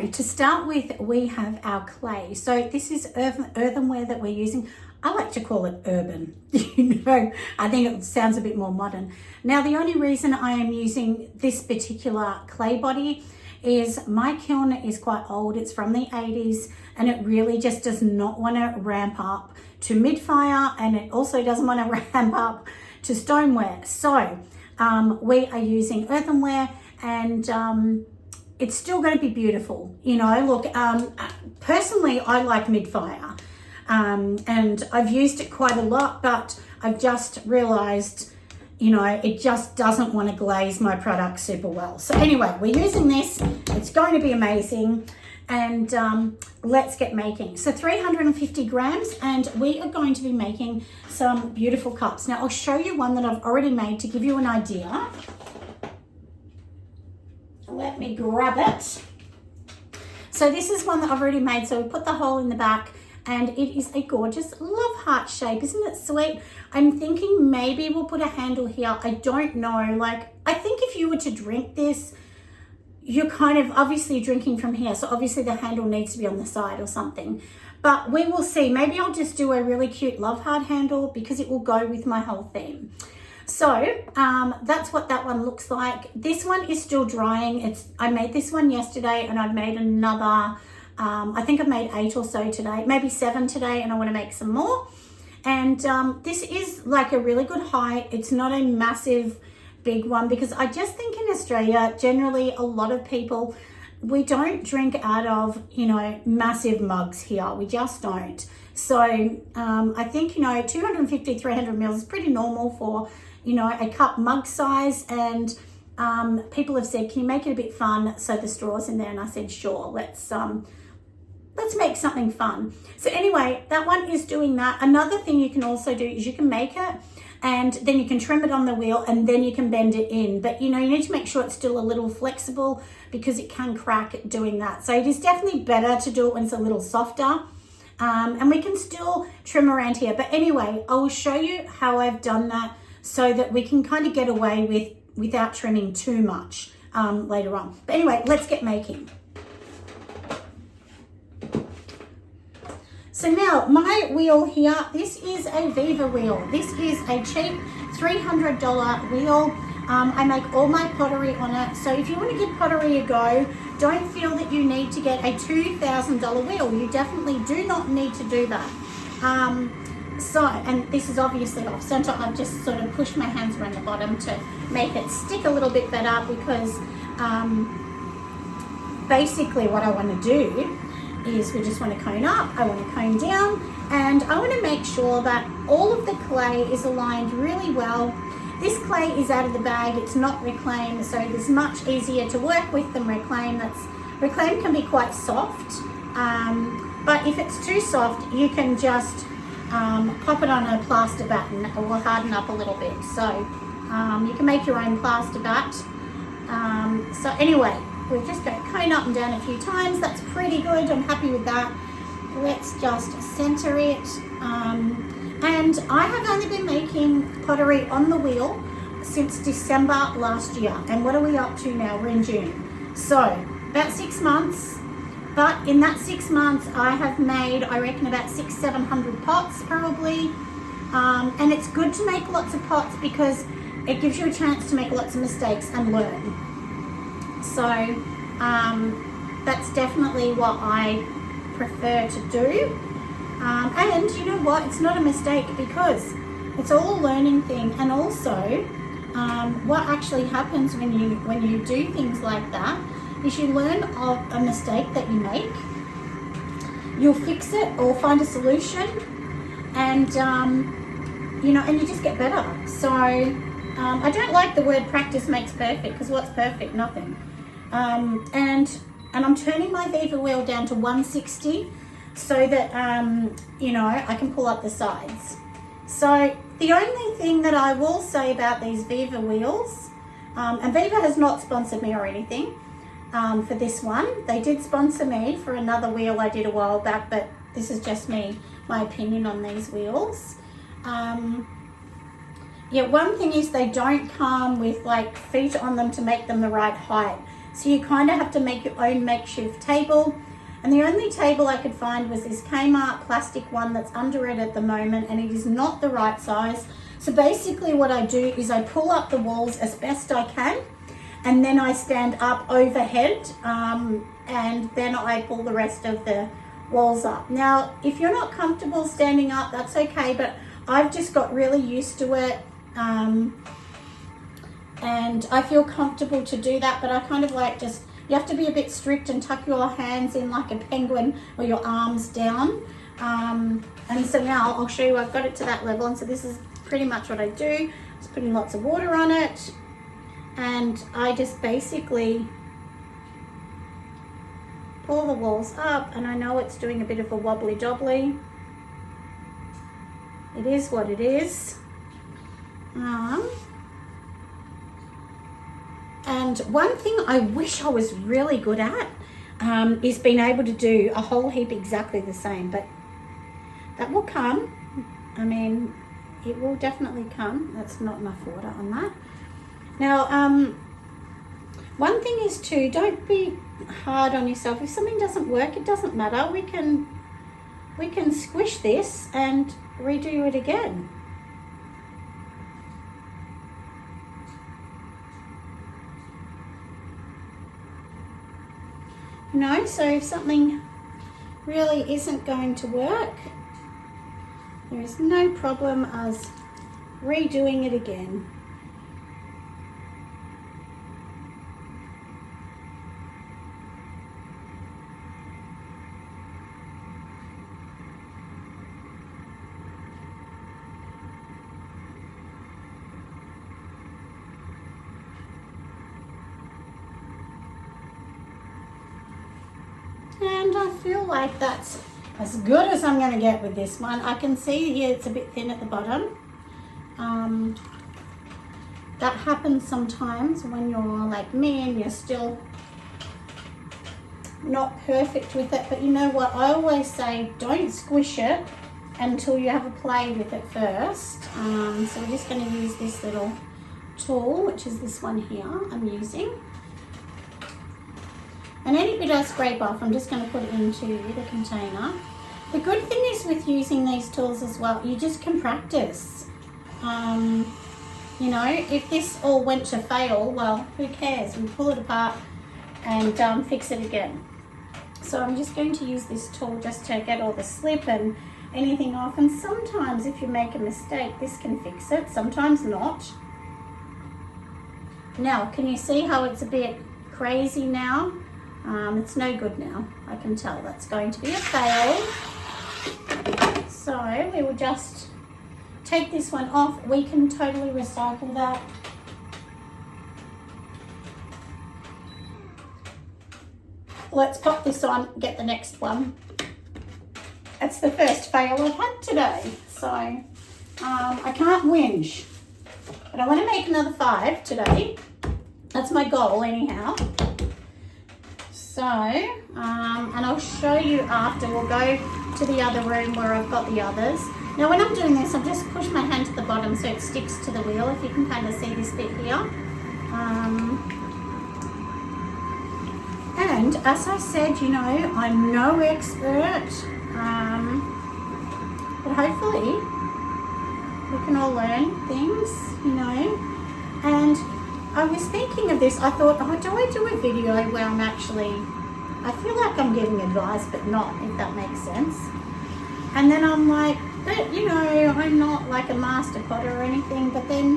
So to start with, we have our clay. So this is earthenware that we're using. I like to call it urban, I think it sounds a bit more modern. Now, the only reason I am using this particular clay body is my kiln is quite old. It's from the 80s and it really just does not want to ramp up to mid-fire, and it also doesn't want to ramp up to stoneware. So we are using earthenware, and it's still going to be beautiful. Look, personally, I like mid-fire. And I've used it quite a lot, but I've just realized, it just doesn't want to glaze my product super well. So anyway, we're using this. It's going to be amazing. And let's get making. So 350 grams, and we are going to be making some beautiful cups. Now I'll show you one that I've already made to give you an idea. Let me grab it. So this is one that I've already made. So we put the hole in the back, and it is a gorgeous love heart shape. Isn't it sweet? I'm thinking maybe we'll put a handle here. I don't know. I think if you were to drink this, you're kind of obviously drinking from here. So obviously the handle needs to be on the side or something. But we will see. Maybe I'll just do a really cute love heart handle because it will go with my whole theme. So that's what that one looks like. This one is still drying. I made this one yesterday, and I've made another, I think I've made 8 or so today, maybe 7 today, and I want to make some more. And this is like a really good height. It's not a massive big one, because I just think in Australia, generally a lot of people, we don't drink out of, massive mugs here. We just don't. So I think, 250, 300 mils is pretty normal for, a cup mug size. And people have said, can you make it a bit fun? So the straw's in there, and I said, sure, let's make something fun. So anyway, that one is doing that. Another thing you can also do is you can make it, and then you can trim it on the wheel, and then you can bend it in. But you need to make sure it's still a little flexible, because it can crack doing that. So it is definitely better to do it when it's a little softer. And we can still trim around here. But anyway, I will show you how I've done that so that we can kind of get away without trimming too much later on. But anyway, let's get making. So now my wheel here, this is a Viva wheel. This is a cheap $300 wheel. I make all my pottery on it. So if you want to give pottery a go, don't feel that you need to get a $2,000 wheel. You definitely do not need to do that. And this is obviously off center. I've just sort of pushed my hands around the bottom to make it stick a little bit better, because basically what I want to do is we just want to cone up, I want to cone down, and I want to make sure that all of the clay is aligned really well. This clay is out of the bag, it's not reclaimed, so it is much easier to work with than reclaimed. Reclaimed can be quite soft, but if it's too soft, you can just pop it on a plaster bat and it will harden up a little bit. So you can make your own plaster bat. So anyway, we've just got to cone up and down a few times. That's pretty good. I'm happy with that. Let's just center it. And I have only been making pottery on the wheel since December last year. And what are we up to now? We're in June. So about 6 months. But in that 6 months, I have made, I reckon, about 600-700 pots probably. And it's good to make lots of pots because it gives you a chance to make lots of mistakes and learn. So that's definitely what I prefer to do. And you know what? It's not a mistake because it's all a learning thing. And also, what actually happens when you do things like that is you learn of a mistake that you make. You'll fix it or find a solution, and and you just get better. So I don't like the word practice makes perfect, because what's perfect? Nothing. And I'm turning my Viva wheel down to 160 so that I can pull up the sides. So the only thing that I will say about these Viva wheels, and Viva has not sponsored me or anything for this one. They did sponsor me for another wheel I did a while back, but this is just my opinion on these wheels. Yeah, one thing is they don't come with like feet on them to make them the right height. So you kind of have to make your own makeshift table. And the only table I could find was this Kmart plastic one that's under it at the moment, and it is not the right size. So basically what I do is I pull up the walls as best I can, and then I stand up overhead, and then I pull the rest of the walls up. Now, if you're not comfortable standing up, that's okay, but I've just got really used to it, and I feel comfortable to do that, but I kind of like just, you have to be a bit strict and tuck your hands in like a penguin or your arms down. And so now I'll show you, I've got it to that level, and so this is pretty much what I do. Just putting lots of water on it, and I just basically pull the walls up, and I know it's doing a bit of a wobbly dobbly. It is what it is. And one thing I wish I was really good at is being able to do a whole heap exactly the same, but that will come. I mean, it will definitely come. That's not enough water on that. Now, one thing is too, don't be hard on yourself. If something doesn't work, it doesn't matter. We can squish this and redo it again. You know, so if something really isn't going to work, there is no problem us redoing it again. And I feel like that's as good as I'm going to get with this one. I can see here it's a bit thin at the bottom. That happens sometimes when you're like me and you're still not perfect with it. But you know what? I always say don't squish it until you have a play with it first. So we're just going to use this little tool, which is this one here I'm using. And any bit I scrape off, I'm just going to put it into the container. The good thing is with using these tools as well, you just can practice. You know, if this all went to fail, well, who cares? We pull it apart and fix it again. So I'm just going to use this tool just to get all the slip and anything off. And sometimes if you make a mistake, this can fix it, sometimes not. Now, can you see how it's a bit crazy now? It's no good now. I can tell that's going to be a fail. So we will just take this one off. We can totally recycle that. Let's pop this on, get the next one. It's the first fail I've had today. So I can't whinge. But I want to make another 5 today. That's my goal anyhow. So, and I'll show you after. We'll go to the other room where I've got the others. Now when I'm doing this, I've just pushed my hand to the bottom so it sticks to the wheel, if you can kind of see this bit here. And as I said, you know, I'm no expert, but hopefully we can all learn things, you know. And I was thinking of this. I thought, oh, do I do a video where I'm actually, I feel like I'm giving advice, but not, if that makes sense. And then I'm like, but you know, I'm not like a master potter or anything. But then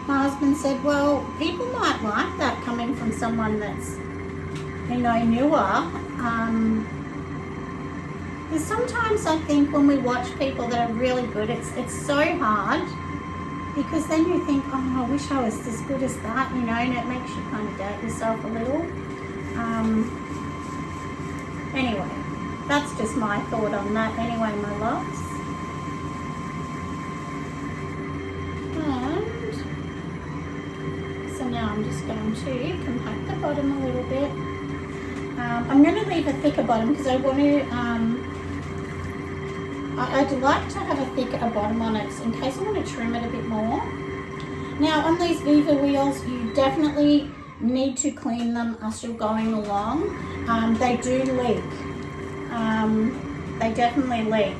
my husband said, well, people might like that coming from someone that's, you know, newer. Because sometimes I think when we watch people that are really good, it's so hard. Because then you think, oh, I wish I was as good as that, you know, and it makes you kind of doubt yourself a little. Anyway, that's just my thought on that anyway, my loves. And so now I'm just going to compact the bottom a little bit. I'm going to leave a thicker bottom because I want to, I'd like to have a thicker bottom on it in case I want to trim it a bit more. Now on these Viva wheels, you definitely need to clean them are still going along. They do leak. They definitely leak.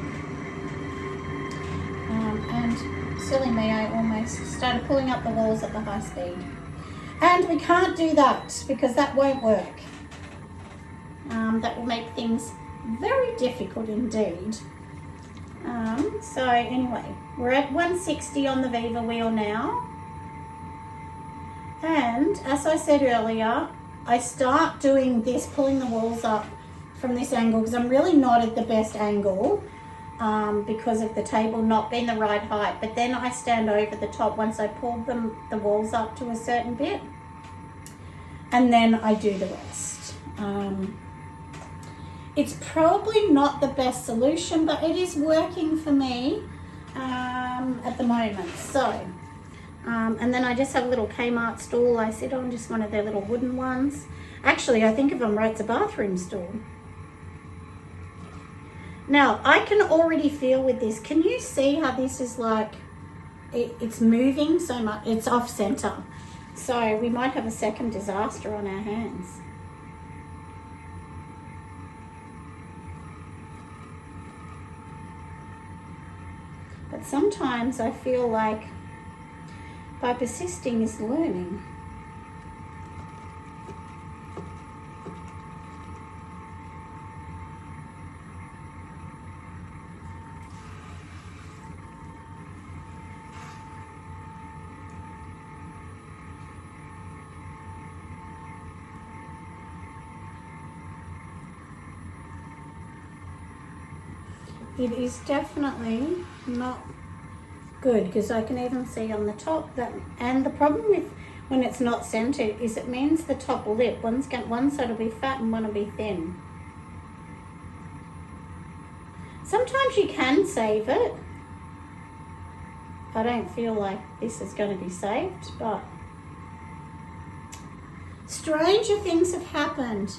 And silly me, I almost started pulling up the walls at the high speed. And we can't do that because that won't work. That will make things very difficult indeed. So anyway, we're at 160 on the Viva wheel now. And as I said earlier, I start doing this, pulling the walls up from this angle because I'm really not at the best angle because of the table not being the right height. But then I stand over the top once I pull the walls up to a certain bit. And then I do the rest. It's probably not the best solution, but it is working for me at the moment. So, and then I just have a little Kmart stool I sit on, just one of their little wooden ones. Actually, I think of them right, it's a bathroom stool. Now, I can already feel with this, can you see how this is like, it's moving so much, it's off center. So we might have a second disaster on our hands. But sometimes I feel like by persisting is learning. It is definitely not good because I can even see on the top that, and the problem with when it's not centered is it means the top lip, one side will be fat and one will be thin. Sometimes you can save it. I don't feel like this is going to be saved, but stranger things have happened.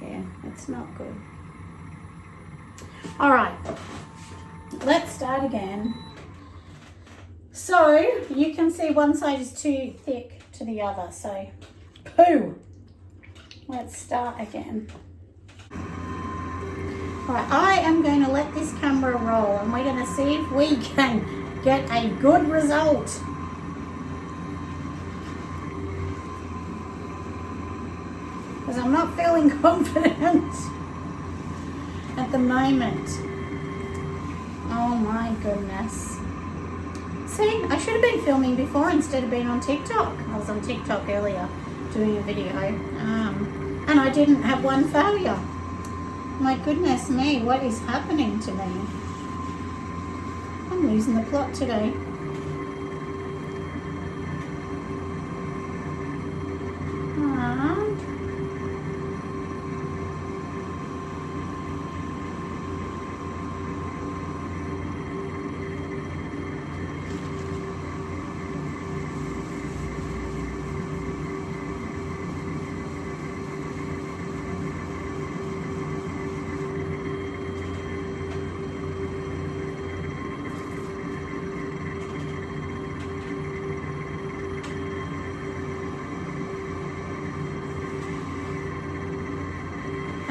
Yeah, it's not good. All right, let's start again. So you can see one side is too thick to the other, so poo. Let's start again. All right, I am going to let this camera roll and we're going to see if we can get a good result. Because I'm not feeling confident at the moment. Oh my goodness. See, I should have been filming before instead of being on TikTok. I was on TikTok earlier doing a video and I didn't have one failure. My goodness me, what is happening to me? I'm losing the plot today.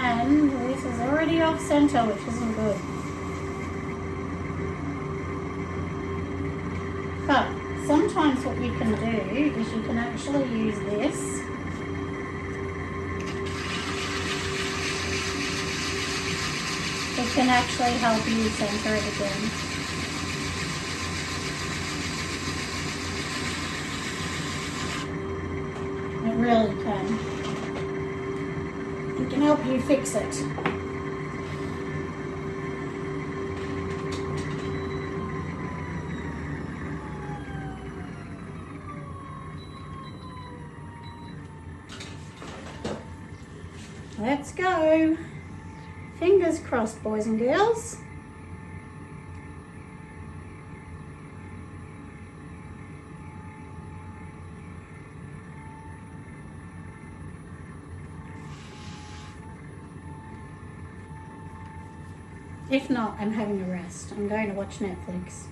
And this is already off center, which isn't good. But sometimes what you can do is you can actually use this. It can actually help you center it again. It really can. It can help you fix it. Let's go. Fingers crossed, boys and girls. If not, I'm having a rest. I'm going to watch Netflix.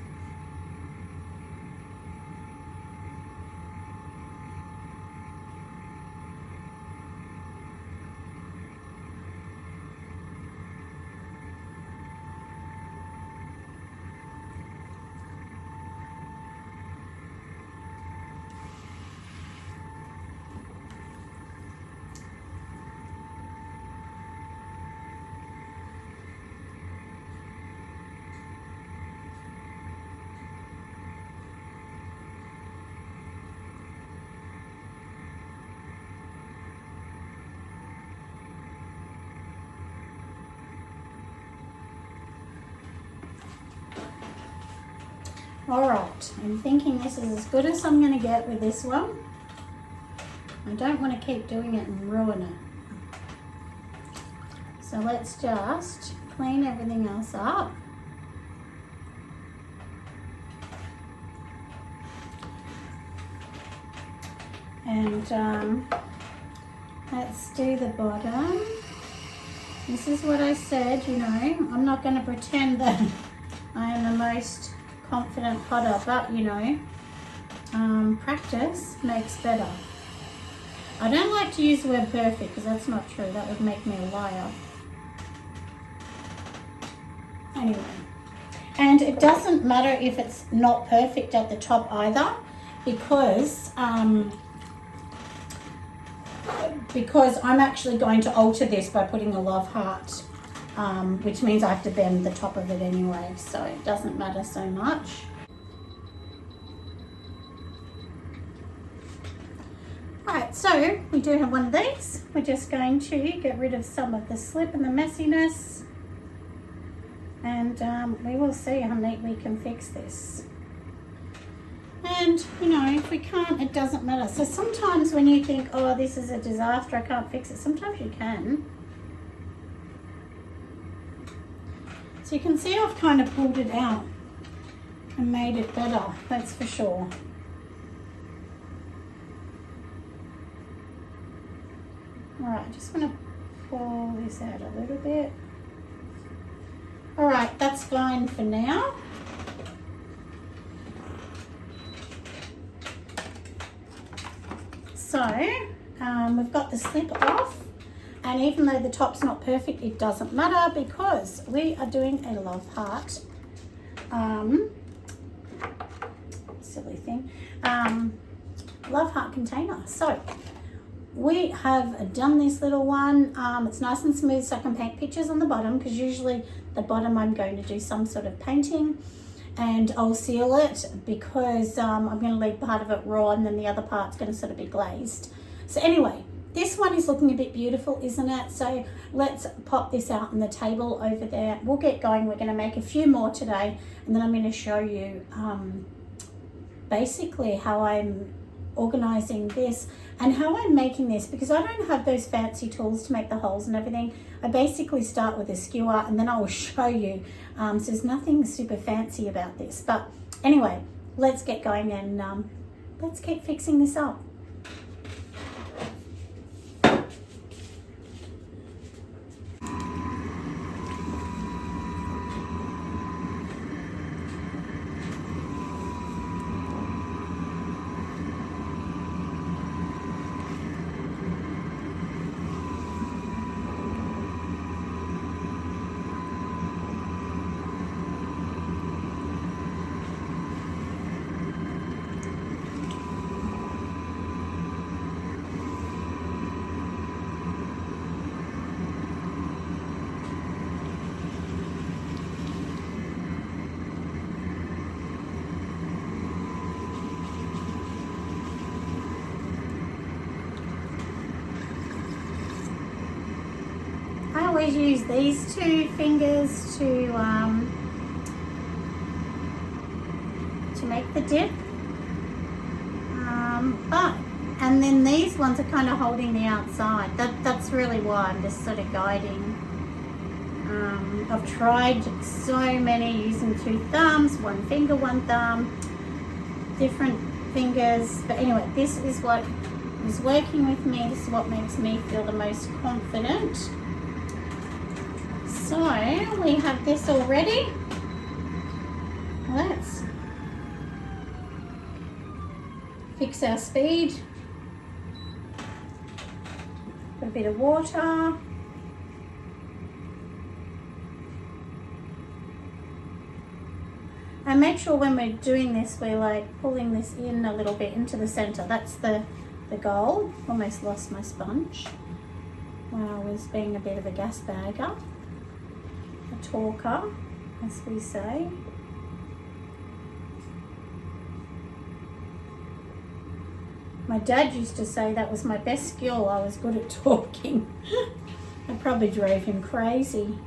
All right, I'm thinking this is as good as I'm going to get with this one. I don't want to keep doing it and ruin it. So let's just clean everything else up. And let's do the bottom. This is what I said, you know, I'm not going to pretend that I am the most confident potter, but you know, practice makes better. I don't like to use the word perfect because that's not true. That would make me a liar. Anyway, and it doesn't matter if it's not perfect at the top either, because I'm actually going to alter this by putting a love heart, which means I have to bend the top of it anyway, so it doesn't matter so much. Right, so we do have one of these. We're just going to get rid of some of the slip and the messiness, and we will see how neat we can fix this. And, you know, if we can't, it doesn't matter. So sometimes when you think, oh, this is a disaster, I can't fix it, sometimes you can. So you can see I've kind of pulled it out and made it better, that's for sure. All right, I just want to pull this out a little bit. All right, that's fine for now. So we've got the slip off, and even though the top's not perfect, it doesn't matter because we are doing a love heart, silly thing, love heart container. So we have done this little one. It's nice and smooth, so I can paint pictures on the bottom, because usually the bottom I'm going to do some sort of painting, and I'll seal it because I'm going to leave part of it raw and then the other part's going to sort of be glazed. So anyway, this one is looking a bit beautiful, isn't it? So let's pop this out on the table over there. We'll get going. We're going to make a few more today, and then I'm going to show you basically how I'm organizing this and how I'm making this, because I don't have those fancy tools to make the holes and everything. I basically start with a skewer and then I will show you. So there's nothing super fancy about this, but anyway, let's get going and let's keep fixing this up. I always use these two fingers to make the dip, and then these ones are kind of holding the outside. That's really why I'm just sort of guiding. I've tried so many using two thumbs, one finger, one thumb, different fingers, but anyway, this is what is working with me. This is what makes me feel the most confident. So we have this all ready. Let's fix our speed. Put a bit of water. And make sure when we're doing this, we're like pulling this in a little bit into the center. That's the goal. Almost lost my sponge when I was being a bit of a gas bagger. A talker, as we say. My dad used to say that was my best skill. I was good at talking. I probably drove him crazy.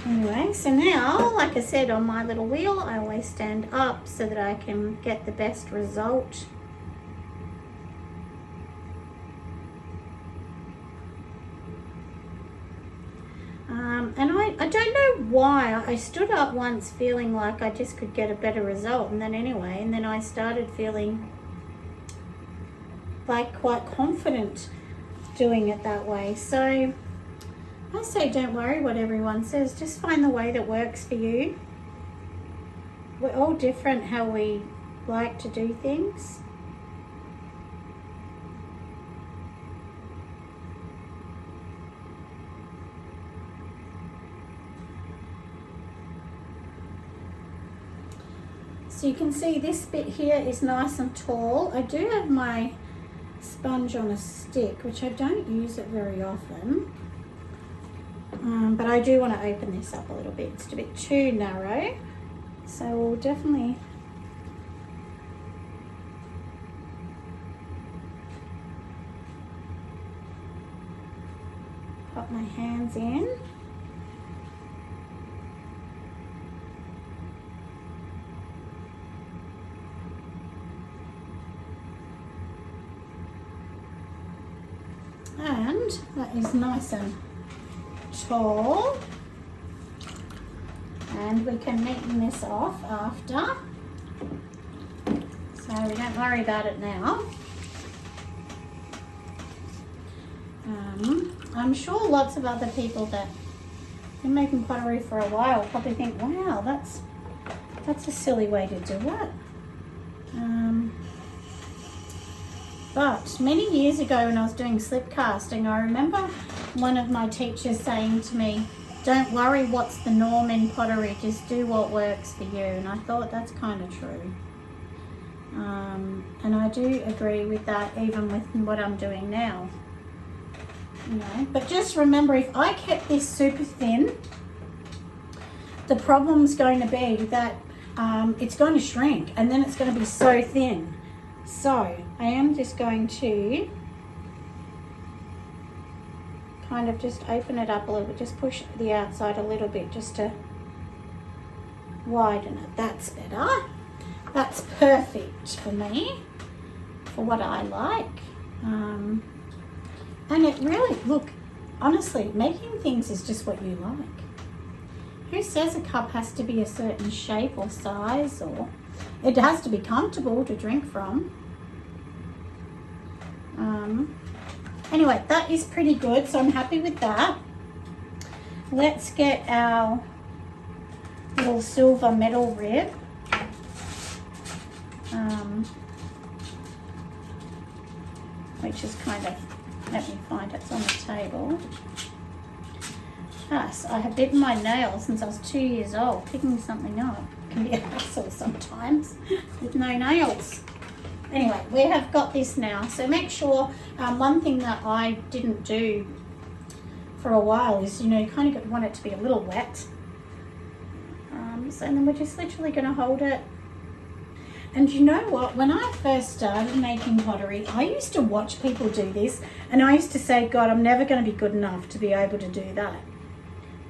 Anyway, so now, like I said, on my little wheel, I always stand up so that I can get the best result. And I don't know why. I stood up once feeling like I just could get a better result, and then I started feeling like quite confident doing it that way. So I say don't worry what everyone says, just find the way that works for you. We're all different how we like to do things. So you can see this bit here is nice and tall. I do have my sponge on a stick, which I don't use it very often. But I do want to open this up a little bit. It's a bit too narrow. So we'll definitely pop my hands in. And that is nice and tall. And we can neaten this off after. So we don't worry about it now. I'm sure lots of other people that have been making pottery for a while probably think, wow, that's a silly way to do it. But many years ago when I was doing slip casting, I remember one of my teachers saying to me, don't worry what's the norm in pottery, just do what works for you. And I thought that's kind of true. And I do agree with that, even with what I'm doing now. You know, but just remember, if I kept this super thin, the problem's going to be that it's going to shrink and then it's going to be so thin. So I am just going to kind of just open it up a little bit, just push the outside a little bit just to widen it. That's better. That's perfect for me, for what I like. And it really, look, honestly, making things is just what you like. Who says a cup has to be a certain shape or size, or it has to be comfortable to drink from? Anyway, that is pretty good, so I'm happy with that. Let's get our little silver metal rib. Which is kind of, let me find it's on the table. Yes, I have bitten my nail since I was 2 years old. Picking something up can be a hassle sometimes with no nails. Anyway, we have got this now. So make sure, one thing that I didn't do for a while is, you know, you kind of want it to be a little wet. So then we're just literally going to hold it. And you know what? When I first started making pottery, I used to watch people do this, and I used to say, God, I'm never going to be good enough to be able to do that.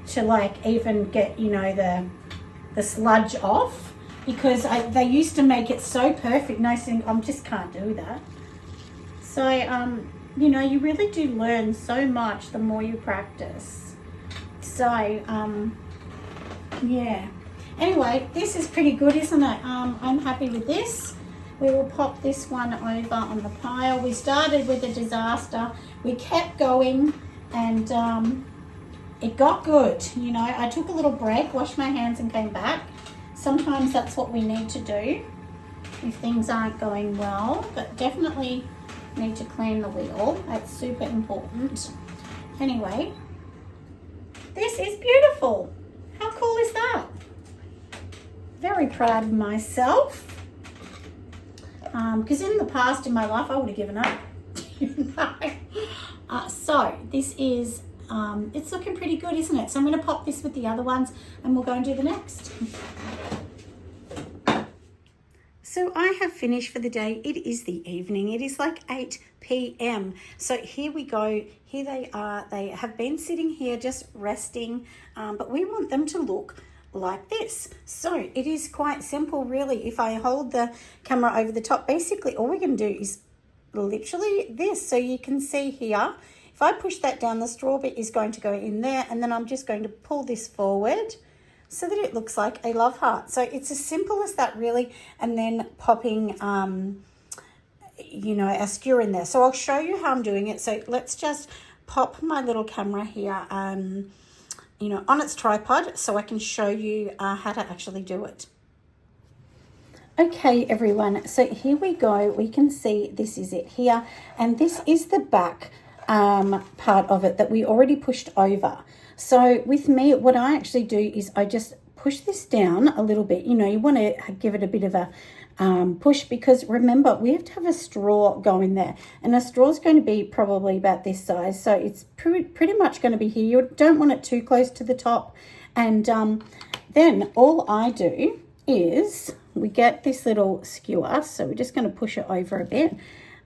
To like even get, you know, the sludge off, because they used to make it so perfect, and I think I just can't do that. So, you know, you really do learn so much the more you practice. So, yeah. Anyway, this is pretty good, isn't it? I'm happy with this. We will pop this one over on the pile. We started with a disaster. We kept going, and it got good. You know, I took a little break, washed my hands and came back. Sometimes that's what we need to do if things aren't going well, but definitely need to clean the wheel. That's super important. Anyway, this is beautiful. How cool is that? Very proud of myself, because in the past in my life I would have given up. You know? So this is it's looking pretty good, isn't it? So I'm going to pop this with the other ones and we'll go and do the next. So I have finished for the day. It is the evening. It is like 8 p.m. So here we go. Here they are. They have been sitting here just resting, but we want them to look like this. So it is quite simple, really. If I hold the camera over the top, basically all we're going to do is literally this. So you can see here, if I push that down, the straw bit is going to go in there, and then I'm just going to pull this forward so that it looks like a love heart. So it's as simple as that, really. And then popping, you know, a skewer in there. So I'll show you how I'm doing it. So let's just pop my little camera here, you know, on its tripod so I can show you how to actually do it. Okay, everyone. So here we go. We can see this is it here. And this is the back part of it that we already pushed over. So with me, what I actually do is I just push this down a little bit. You know, you want to give it a bit of a push, because remember, we have to have a straw go in there, and a straw is going to be probably about this size. So it's pretty much going to be here. You don't want it too close to the top. And then all I do is we get this little skewer. So we're just going to push it over a bit.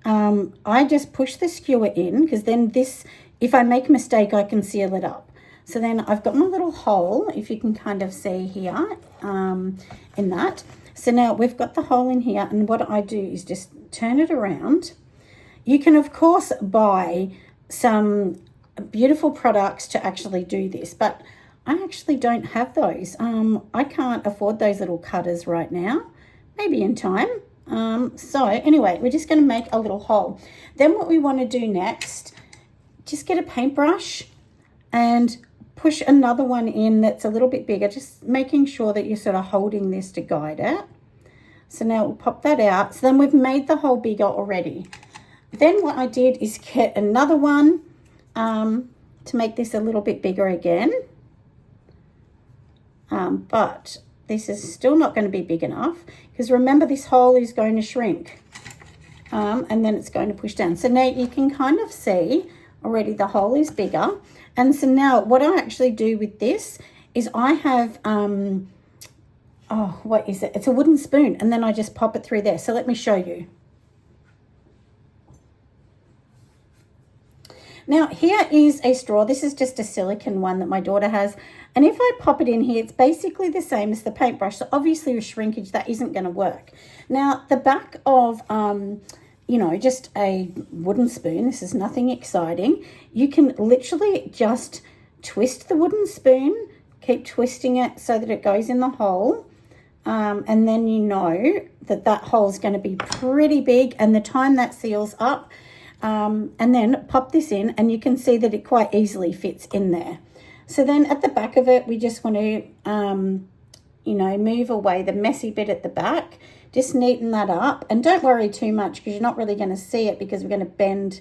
I just push the skewer in, because then this, if I make a mistake, I can seal it up. So then I've got my little hole, if you can kind of see here, in that. So now we've got the hole in here, and what I do is just turn it around. You can, of course, buy some beautiful products to actually do this, but I actually don't have those. I can't afford those little cutters right now, maybe in time. So anyway, we're just going to make a little hole. Then what we want to do next, just get a paintbrush and push another one in that's a little bit bigger, just making sure that you're sort of holding this to guide it. So now we'll pop that out. So then we've made the hole bigger already. Then what I did is get another one to make this a little bit bigger again. But this is still not going to be big enough, because remember, this hole is going to shrink and then it's going to push down. So now you can kind of see already the hole is bigger. And so now what I actually do with this is I have, what is it? It's a wooden spoon, and then I just pop it through there. So let me show you. Now here is a straw. This is just a silicone one that my daughter has. And if I pop it in here, it's basically the same as the paintbrush. So obviously with shrinkage, that isn't going to work. Now the back of, you know, just a wooden spoon, this is nothing exciting. You can literally just twist the wooden spoon, keep twisting it so that it goes in the hole. And then you know that that hole is going to be pretty big, and the time that seals up, and then pop this in, and you can see that it quite easily fits in there. So then at the back of it, we just want to, you know, move away the messy bit at the back. Just neaten that up, and don't worry too much, because you're not really going to see it, because we're going to bend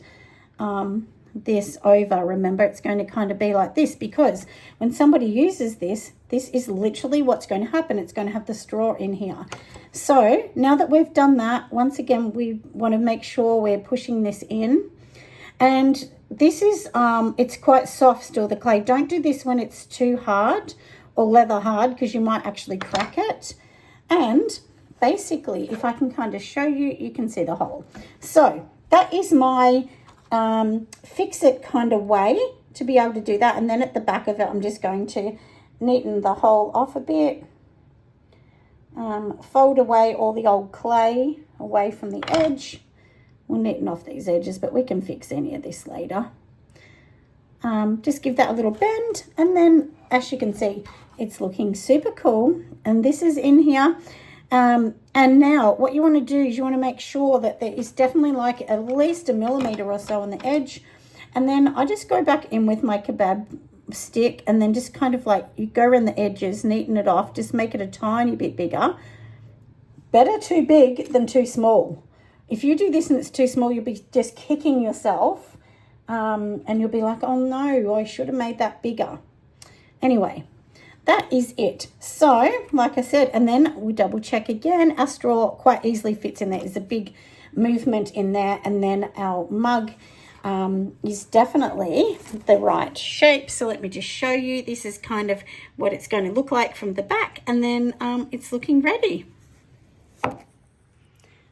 this over. Remember, it's going to kind of be like this, because when somebody uses this, this is literally what's going to happen. It's going to have the straw in here. So now that we've done that, once again, we want to make sure we're pushing this in. And this is, it's quite soft still, the clay. Don't do this when it's too hard or leather hard, because you might actually crack it. And basically, if I can kind of show you, you can see the hole. So that is my fix-it kind of way to be able to do that. And then at the back of it, I'm just going to neaten the hole off a bit. Fold away all the old clay away from the edge. We'll neaten off these edges, but we can fix any of this later. Just give that a little bend, and then as you can see, it's looking super cool. And this is in here. And now what you want to do is you want to make sure that there is definitely like at least 1 millimeter or so on the edge. And then I just go back in with my kebab stick, and then just kind of like, you go around the edges, neaten it off, just make it a tiny bit bigger. Better too big than too small. If you do this and it's too small, you'll be just kicking yourself, and you'll be like, oh no, I should have made that bigger. Anyway, that is it. So like I said, and then we double check again. Our straw quite easily fits in there. There's a big movement in there, and then our mug is definitely the right shape. So let me just show you. This is kind of what it's going to look like from the back, and then it's looking ready.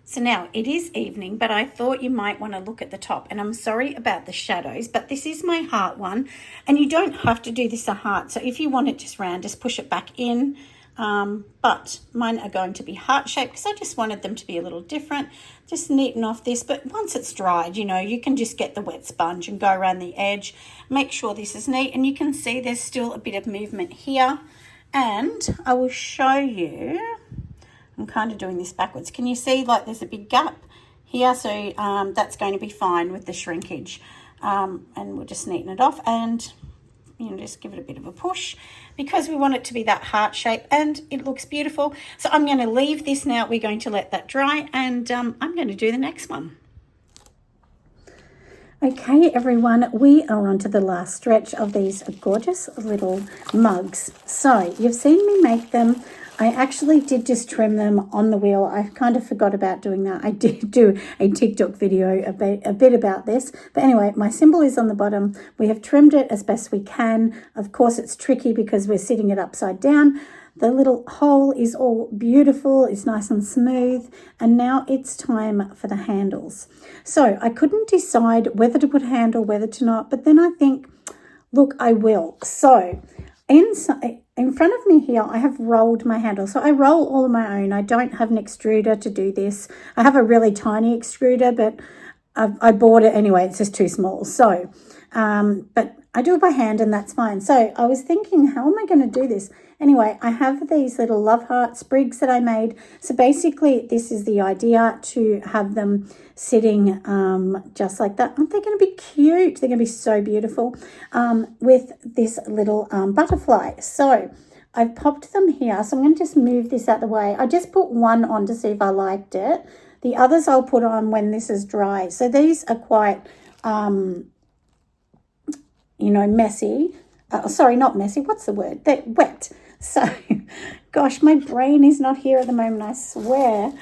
So now it is evening, but I thought you might want to look at the top, and I'm sorry about the shadows, but this is my heart one, and you don't have to do this a heart. So if you want it just round, just push it back in. But mine are going to be heart shaped because I just wanted them to be a little different. Just neaten off this, but once it's dried, you know, you can just get the wet sponge and go around the edge. Make sure this is neat, and you can see there's still a bit of movement here. And I will show you, I'm kind of doing this backwards. Can you see like there's a big gap here? So that's going to be fine with the shrinkage. And we'll just neaten it off and, you know, just give it a bit of a push because we want it to be that heart shape, and it looks beautiful. So I'm going to leave this now. We're going to let that dry, and I'm going to do the next one. Okay, everyone, we are on to the last stretch of these gorgeous little mugs. So you've seen me make them. I actually did just trim them on the wheel. I kind of forgot about doing that. I did do a TikTok video a bit about this. But anyway, my symbol is on the bottom. We have trimmed it as best we can. Of course, it's tricky because we're sitting it upside down. The little hole is all beautiful. It's nice and smooth. And now it's time for the handles. So I couldn't decide whether to put a handle, whether to not. But then I think, look, I will. So in front of me here, I have rolled my handle. So I roll all of my own. I don't have an extruder to do this. I have a really tiny extruder, but I bought it anyway. It's just too small. So, but I do it by hand, and that's fine. So I was thinking, how am I going to do this? Anyway, I have these little love heart sprigs that I made. So basically, this is the idea, to have them sitting just like that. Aren't they going to be cute? They're going to be so beautiful with this little butterfly. So I've popped them here. So I'm going to just move this out the way. I just put one on to see if I liked it. The others I'll put on when this is dry. So these are quite, you know, messy. Sorry, not messy. What's the word? They're wet. So, gosh, my brain is not here at the moment, I swear.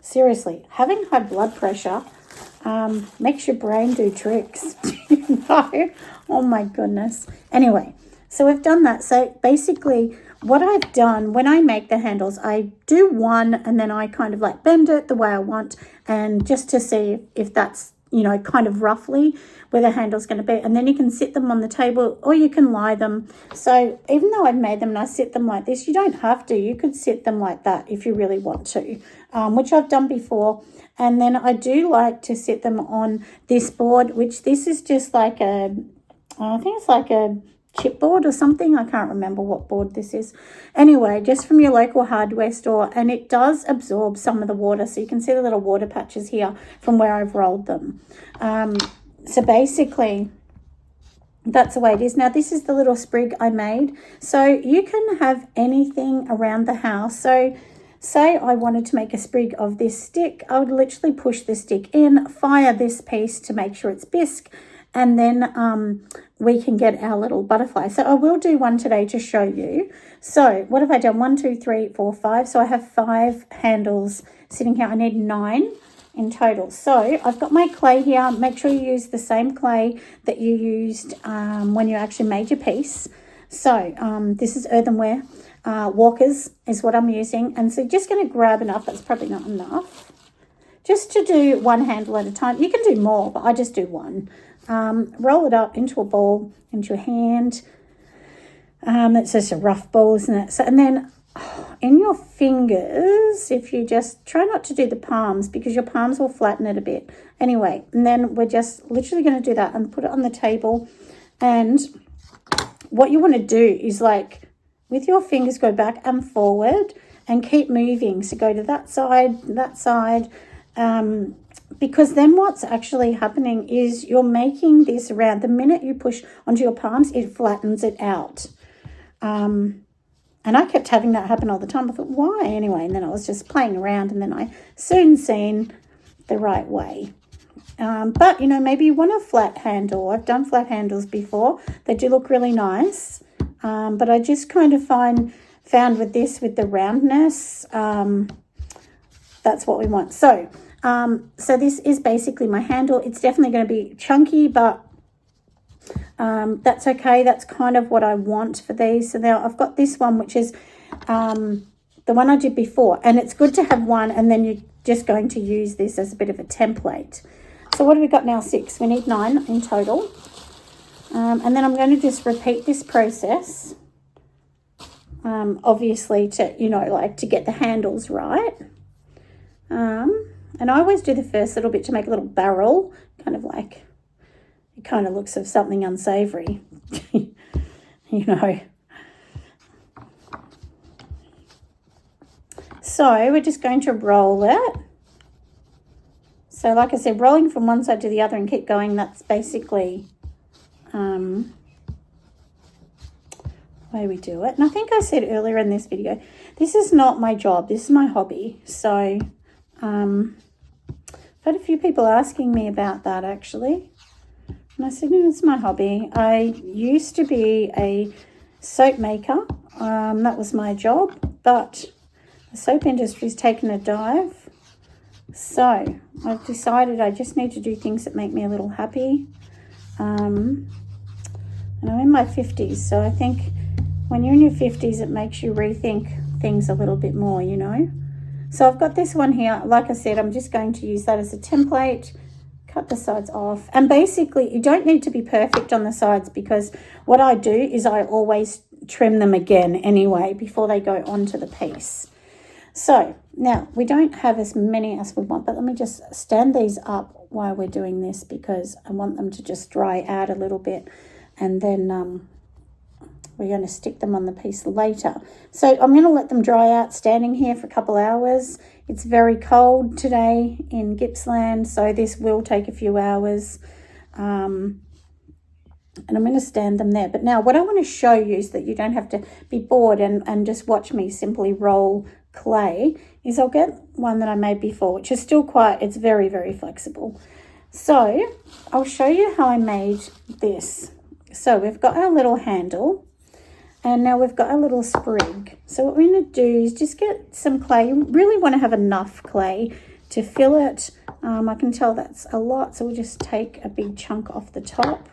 Seriously, having high blood pressure makes your brain do tricks. You know? Oh, my goodness. Anyway, so we've done that. So, basically, what I've done when I make the handles, I do one and then I kind of like bend it the way I want, and just to see if that's, you know, kind of roughly where the handle's going to be. And then you can sit them on the table, or you can lie them. So even though I've made them and I sit them like this, you don't have to. You could sit them like that if you really want to, which I've done before. And then I do like to sit them on this board, which this is just like a, I think it's like a chipboard or something. I can't remember what board this is. Anyway, just from your local hardware store, and it does absorb some of the water. So you can see the little water patches here from where I've rolled them. So basically, that's the way it is. Now, this is the little sprig I made. So you can have anything around the house. So say I wanted to make a sprig of this stick, I would literally push the stick in, fire this piece to make sure it's bisque, and then we can get our little butterfly. So I will do one today to show you. So what have I done? 1, 2, 3, 4, 5. So I have 5 handles sitting here. I need 9 in total. So I've got my clay here. Make sure you use the same clay that you used when you actually made your piece. So this is earthenware. Walker's is what I'm using. And so just going to grab enough. That's probably not enough. Just to do one handle at a time. You can do more, but I just do one. Roll it up into a ball, into your hand. It's just a rough ball, isn't it? So, and then in your fingers, if you just try not to do the palms, because your palms will flatten it a bit. Anyway, and then we're just literally going to do that and put it on the table. And what you want to do is, like, with your fingers, go back and forward and keep moving. So go to that side, because then what's actually happening is you're making this round. The minute you push onto your palms, it flattens it out. And I kept having that happen all the time. I thought, why? Anyway, and then I was just playing around, and then I soon seen the right way. But, you know, maybe you want a flat handle. I've done flat handles before. They do look really nice. But I just kind of found with this, with the roundness, that's what we want. So this is basically my handle. It's definitely going to be chunky, but that's okay. That's kind of what I want for these. So now I've got this one, which is the one I did before. And it's good to have one, and then you're just going to use this as a bit of a template. So what have we got now? 6. We need 9 in total. And then I'm going to just repeat this process, obviously to, you know, like to get the handles right. And I always do the first little bit to make a little barrel, kind of like, it kind of looks of something unsavory, you know. So we're just going to roll it. So like I said, rolling from one side to the other and keep going, that's basically the way we do it. And I think I said earlier in this video, this is not my job, this is my hobby. So I've had a few people asking me about that actually. And I said, no, it's my hobby. I used to be a soap maker. That was my job, but the soap industry's taken a dive. So I've decided I just need to do things that make me a little happy. And I'm in my 50s, so I think when you're in your 50s, it makes you rethink things a little bit more, you know. So I've got this one here. Like I said, I'm just going to use that as a template, cut the sides off. And basically, you don't need to be perfect on the sides, because what I do is I always trim them again anyway before they go onto the piece. So now we don't have as many as we want, but let me just stand these up while we're doing this, because I want them to just dry out a little bit, and then we're going to stick them on the piece later. So I'm going to let them dry out standing here for a couple hours. It's very cold today in Gippsland, so this will take a few hours. And I'm going to stand them there. But now what I want to show you, is that you don't have to be bored and just watch me simply roll clay, is I'll get one that I made before, which is still quite, it's very, very flexible. So I'll show you how I made this. So we've got our little handle, and now we've got our little sprig. So what we're going to do is just get some clay. You really want to have enough clay to fill it. I can tell that's a lot, so we'll just take a big chunk off the top.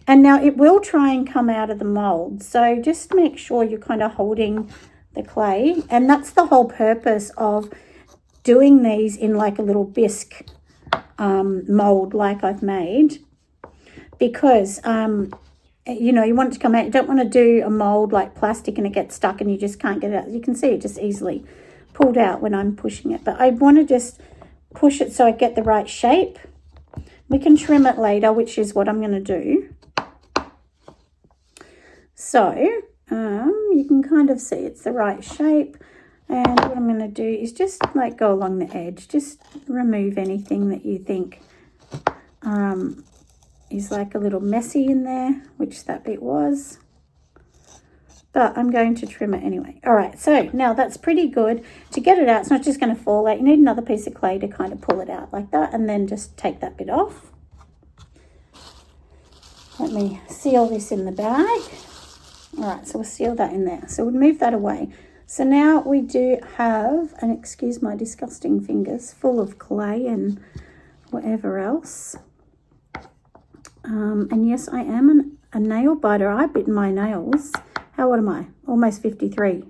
And now it will try and come out of the mold, so just make sure you're kind of holding the clay. And that's the whole purpose of doing these in like a little bisque mold like I've made, because you know, you want it to come out. You don't want to do a mold like plastic and it gets stuck and you just can't get it out. You can see it just easily pulled out when I'm pushing it, but I want to just push it so I get the right shape. We can trim it later, which is what I'm going to do. So you can kind of see it's the right shape, and what I'm going to do is just like go along the edge, just remove anything that you think is like a little messy in there, which that bit was, but I'm going to trim it anyway. All right, so now that's pretty good. To get it out, it's not just going to fall out. You need another piece of clay to kind of pull it out like that, and then just take that bit off. Let me seal this in the bag. All right, so we'll seal that in there. So we'll move that away. So now we do have, and excuse my disgusting fingers, full of clay and whatever else. And yes, I am a nail biter. I've bitten my nails. How old am I? Almost 53.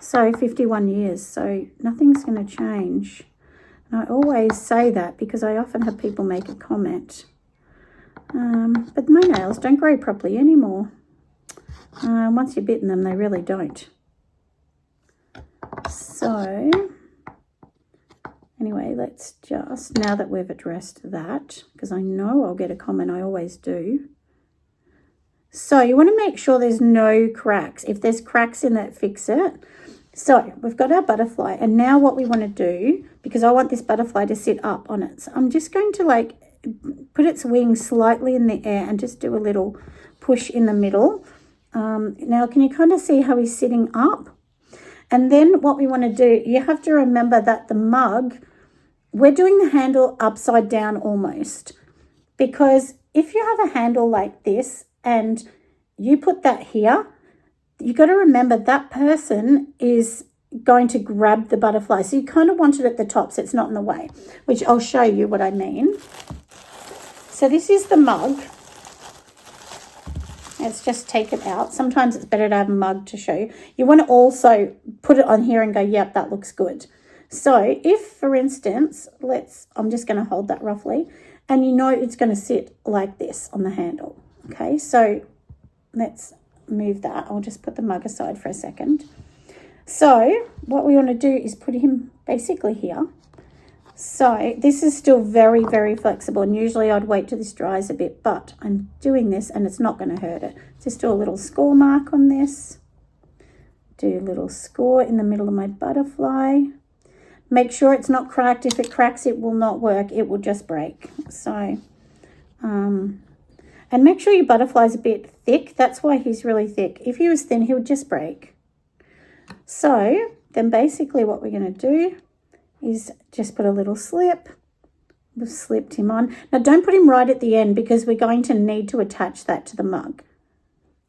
So 51 years. So nothing's going to change. And I always say that because I often have people make a comment. But my nails don't grow properly anymore. Once you've bitten them, they really don't. So anyway, let's just, now that we've addressed that, because I know I'll get a comment, I always do. So you want to make sure there's no cracks. If there's cracks in it, fix it. So we've got our butterfly, and now what we want to do, because I want this butterfly to sit up on it, so I'm just going to like put its wings slightly in the air and just do a little push in the middle. Now can you kind of see how he's sitting up? And then what we want to do, you have to remember that the mug, we're doing the handle upside down almost, because if you have a handle like this and you put that here, you got to remember that person is going to grab the butterfly. So you kind of want it at the top so it's not in the way, which I'll show you what I mean. So this is the mug. let's just take it out. Sometimes it's better to have a mug to show you. You want to also put it on here and go, yep, that looks good. So if, for instance, I'm just going to hold that roughly, and you know it's going to sit like this on the handle. Okay, so let's move that. I'll just put the mug aside for a second. So what we want to do is put him basically here. So this is still very, very flexible, and usually I'd wait till this dries a bit, but I'm doing this and it's not going to hurt it. Just do a little score mark on this. Do a little score in the middle of my butterfly. Make sure it's not cracked. If it cracks, it will not work. It will just break. So, and make sure your butterfly's a bit thick. That's why he's really thick. If he was thin, he would just break. So then basically what we're going to do is just put a little slip. We've slipped him on. Now don't put him right at the end because we're going to need to attach that to the mug.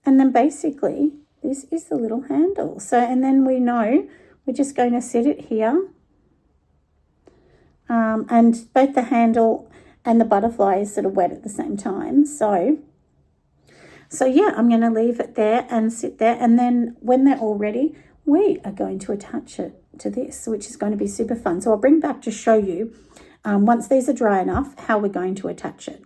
And then basically this is the little handle. So, and then we know we're just going to set it here. And both the handle and the butterfly is sort of wet at the same time. So yeah, I'm going to leave it there and sit there. And then when they're all ready, we are going to attach it to this, which is going to be super fun. So I'll bring back to show you, once these are dry enough, how we're going to attach it.